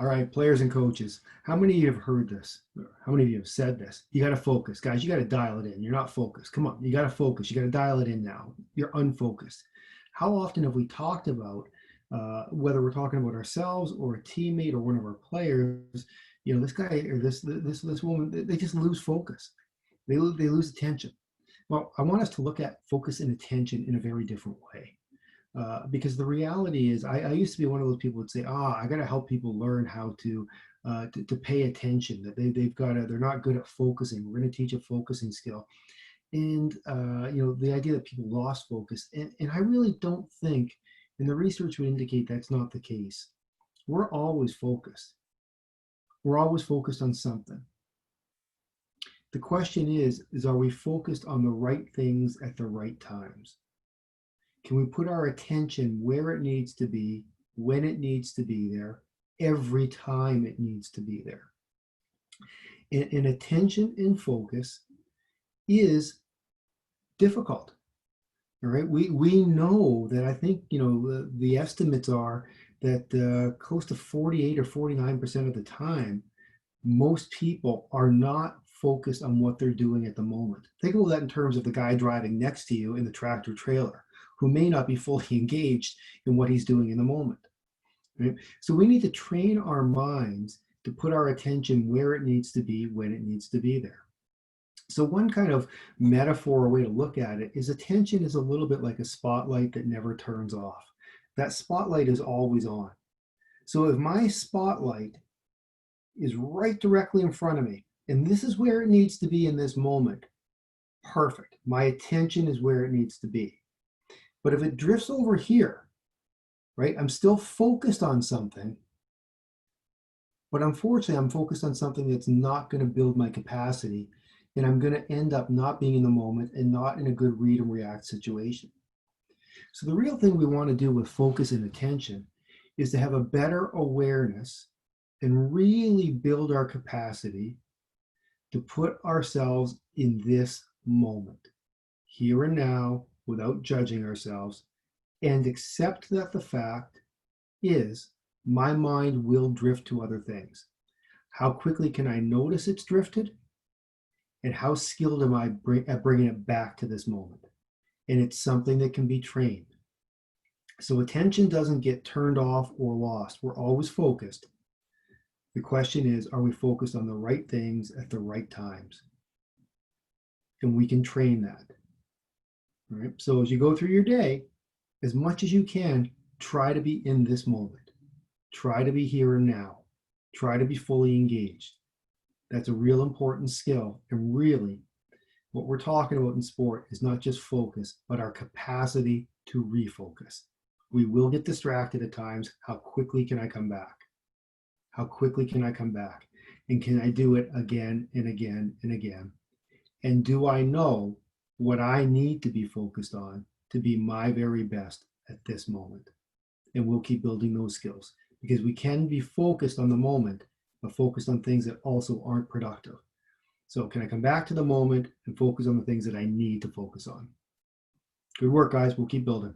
All right, players and coaches, how many of you have heard this? How many of you have said this? You got to focus. Guys, you got to dial it in. You're not focused. Come on, you got to focus. You got to dial it in now. You're unfocused. How often have we talked about, whether we're talking about ourselves or a teammate or one of our players, this guy or this woman, they just lose focus. They lose attention. Well, I want us to look at focus and attention in a very different way. Because the reality is, I used to be one of those people who would say, I got to help people learn how to pay attention, that they've got to, they're not good at focusing. We're going to teach a focusing skill. And, the idea that people lost focus. And I really don't think, and the research would indicate that's not the case. We're always focused. We're always focused on something. The question is are we focused on the right things at the right times? Can we put our attention where it needs to be, when it needs to be there, every time it needs to be there? And attention and focus is difficult. All right, we know that. I think the estimates are that close to 48 or 49% of the time, most people are not focused on what they're doing at the moment. Think about that in terms of the guy driving next to you in the tractor trailer, who may not be fully engaged in what he's doing in the moment. Right? So we need to train our minds to put our attention where it needs to be, when it needs to be there. So one kind of metaphor or way to look at it is attention is a little bit like a spotlight that never turns off. That spotlight is always on. So if my spotlight is right directly in front of me, and this is where it needs to be in this moment, perfect. My attention is where it needs to be. But if it drifts over here, right, I'm still focused on something, but unfortunately, I'm focused on something that's not going to build my capacity, and I'm going to end up not being in the moment and not in a good read and react situation. So the real thing we want to do with focus and attention is to have a better awareness and really build our capacity to put ourselves in this moment, here and now, without judging ourselves, and accept that the fact is my mind will drift to other things. How quickly can I notice it's drifted? And how skilled am I at bringing it back to this moment? And it's something that can be trained. So attention doesn't get turned off or lost. We're always focused. The question is, are we focused on the right things at the right times? And we can train that. All right. So as you go through your day, as much as you can, try to be in this moment. Try to be here and now. Try to be fully engaged. That's a real important skill. And really, what we're talking about in sport is not just focus, but our capacity to refocus. We will get distracted at times. How quickly can I come back? How quickly can I come back? And can I do it again and again and again? And do I know what I need to be focused on to be my very best at this moment? And we'll keep building those skills, because we can be focused on the moment, but focused on things that also aren't productive. So can I come back to the moment and focus on the things that I need to focus on? Good work, guys. We'll keep building.